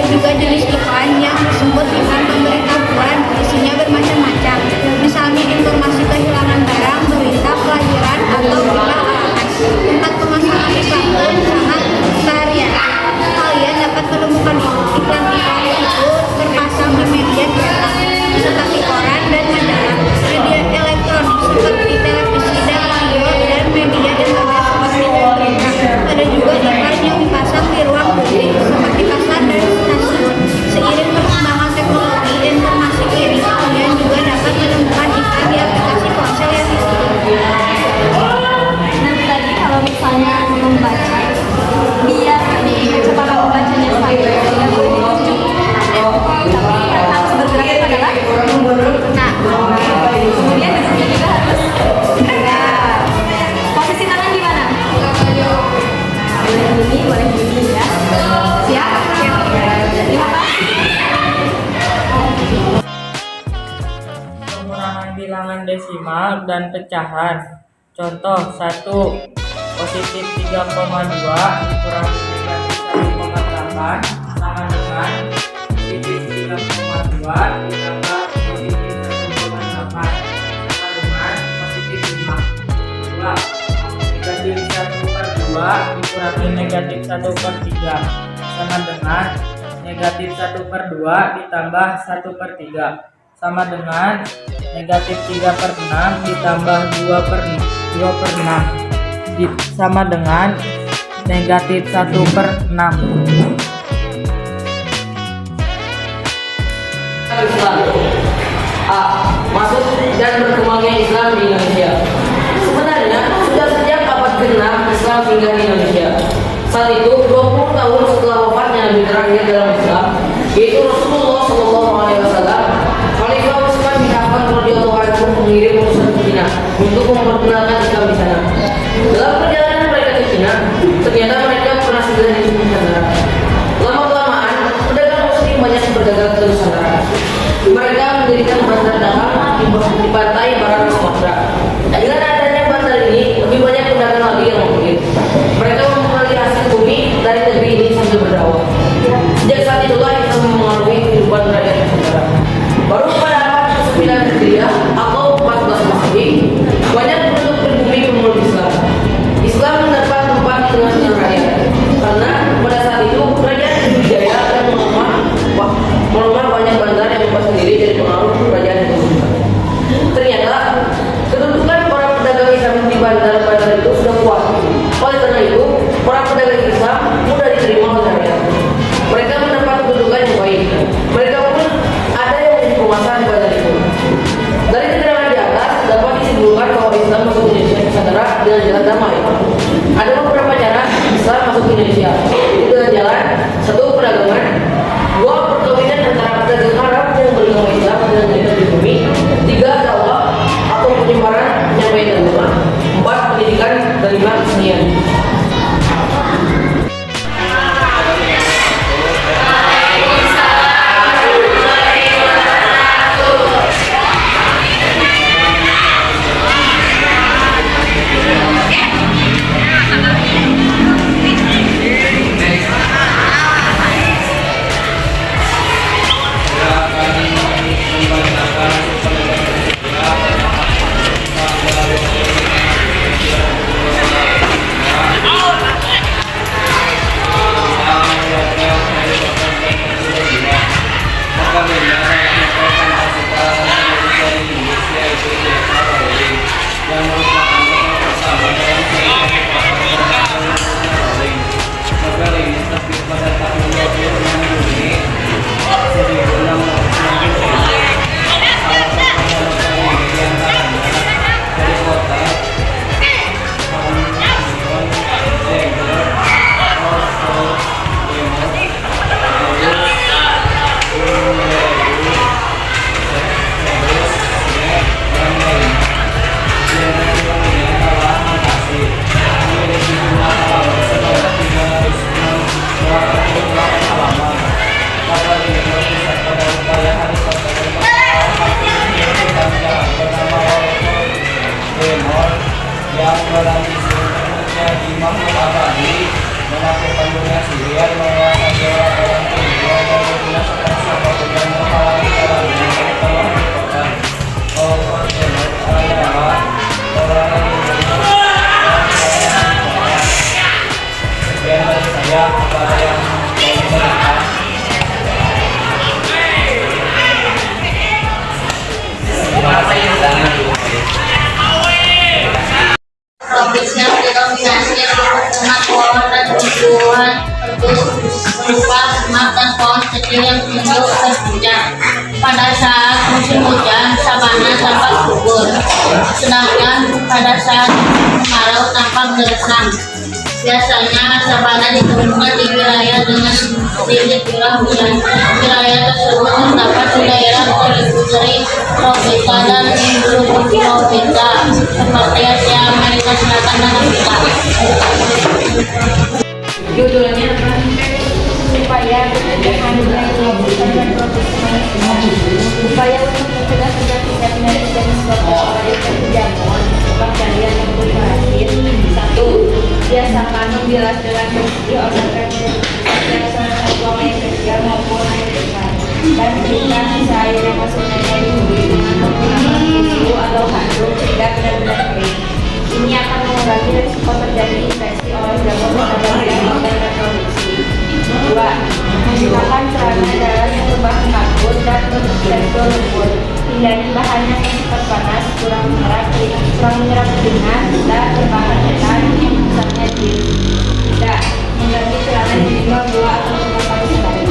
juga jenis iklan yang disebut iklan pemberitahuan, isinya bermacam-macam. Misalnya informasi kehilangan barang, berita kelahiran, atau berita alamat. Tempat pemasangan iklan pun sangat variatif. Kalian dapat menemukan iklan-iklan itu terpasang di media cetak seperti koran dan majalah, media elektronik seperti televisi dan radio, dan media internet seperti web berita. Ada juga iklan yang dipasang di ruang publik seperti pasar dan stasiun. Seiring perkembangan teknologi informasi ini, kalian juga dapat menemukan iklan di aplikasi ponsel yang dipilih. Nanti tadi kalau misalnya membaca, biar kecepatan membacanya saya tidak boleh ditunjuk, tapi yang harus bergerak adalah nah, kemudian di sini juga harus gerak. Posisi tangan di mana? Boleh gini ya. Siap? Terima kasih. Pengurangan bilangan desimal dan pecahan. Contoh 1. Positif 3,2 dikurangi negatif 1,8 sama dengan positif 3,2 ditambah positif 1,8 sama dengan positif 5. 2. Negatif 1/2 dikurangi negatif 1/3 sama dengan negatif 1/2 ditambah 1/3 sama dengan negatif 3/6 ditambah 2/6 sama dengan negatif 1/6. Islam. A. Masuk dan berkembangnya Islam di Indonesia. Sebenarnya sudah sejak abad ke-6 Islam tinggal di Indonesia. Saat itu 20 tahun setelah wafatnya Nabi terakhir dalam Islam, yaitu Rasulullah SAW, Khalifah Utsman bin Affan radhiyallahu anhu mengirim utusan ke Cina untuk memperkenalkan Islam di sana. Dalam perjalanan mereka ke Cina, ternyata mereka pernah singgah di Nusantara. Lama-kelamaan, pedagang Muslim banyak berdagang ke Nusantara. Mereka mendirikan bandar dagang di pantai barat Sumatera. Dengan adanya bandar ini, lebih banyak pedagang lagi yang mungkin. Mereka memperoleh hasil bumi dari negeri ini sambil berdakwah. Sejak saat itulah Islam mengaruhi kehidupan rakyat Nusantara. Baru pada abad ke-9 Hijriah atau 14 Masehi, banyak penduduk pribumi memeluk Islam. Islam mendapat tempat di tengah-tengah rakyat karena pada saat itu pohon kecil yang hijau terpuncak. Pada saat musim hujan, sabana tampak subur, sedangkan pada saat kemarau tampak gersang. Biasanya sabana ditemukan di wilayah dengan sedikit curah hujan. Wilayah tersebut terdapat di daerah tropis tropika dan subtropika seperti Asia, Amerika Selatan, dan Afrika. Judulnya apa? Upaya pencegahan penyakit tropis upaya untuk mencegah terjadinya penyakit jenis tropis yaitu jamur, bakteri atau parasit. 1. Biasakan membilas dengan bersih organ yang salah buang air kecil maupun air besar, dan jika sisa air yang masuknya diundi dengan menggunakan tisu atau handuk sehingga benar-benar kering. Ini akan mengurangi risiko terjadi infeksi oleh jamur pada bagian organ reproduksi. 2. Menggunakan celana dalam yang berbahan karbon dan bertekstur lembut. Hindari bahan yang bersifat panas, kurang menyerap keringat, dan berbahan ketan yang misalnya jilid. 3. Mengganti celana minimal 2 atau 3 kali sekali.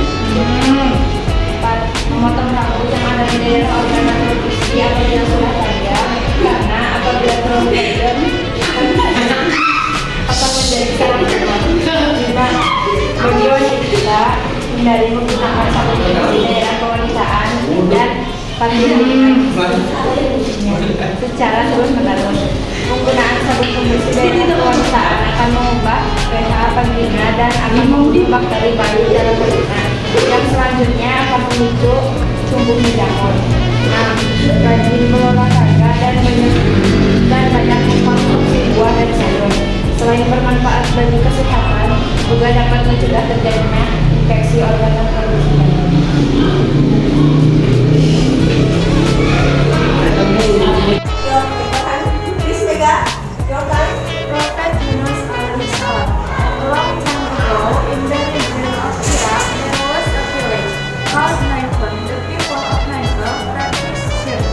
4. Memotong rambut yang ada di daerah organ reproduksi apabila sudah panjang, karena apabila terlalu panjang akan menjadi sarang jamur. 5. Bagi wanita, hindari menggunakan sabun di daerah kewanitaan dan secara terus-menerus. Penggunaan sabun pembersih daerah kewanitaan akan mengubah pH vagina dan akan membunuh bakteri baru dalam vagina, yang selanjutnya akan memicu tumbuhnya jamur. 6. Rajin berolahraga dan banyak mengkonsumsi buah dan sayur. Selain bermanfaat bagi kesehatan, juga dapat mencegah terjadinya infeksi organ reproduksi. Prophet Yunus alaihissalam. A long time ago, in the region of Iraq, there was a village called Naifun. The people of Naifun practiced shirk.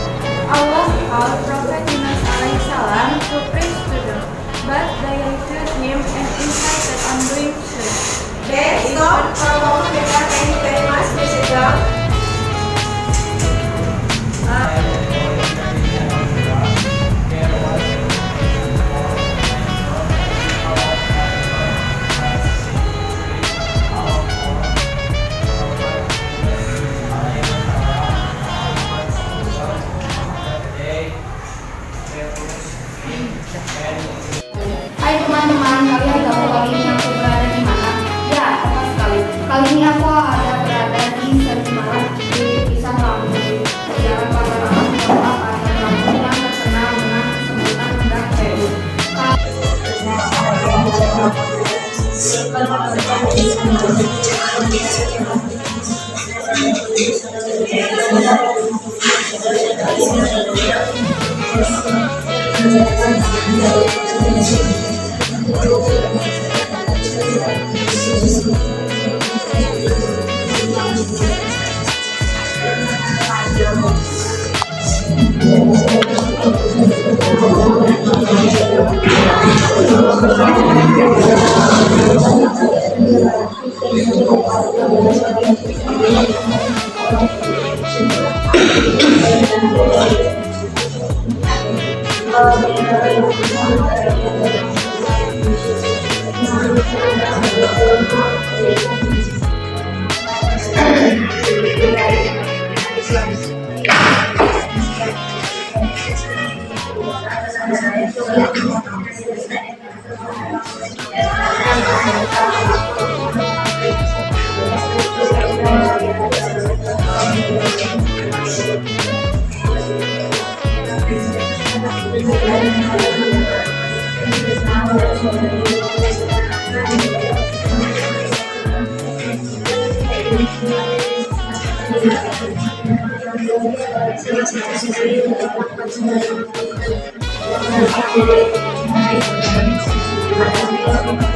Allah called Prophet Yunus alaihissalam to preach to them, but they refused him and insisted on doing shirk. Stop for a moment. Thank you very much. Please sit down. Hai teman-teman, kalian tahu kali ini aku berada di mana? Ya, tepat sekali. Kali ini aku ada berada di Semarang, di Pisang Lampung, Jalan Pahlawan Kota Pasar Lampung yang terkenal dengan sebutan Rendang Peru. Thank you.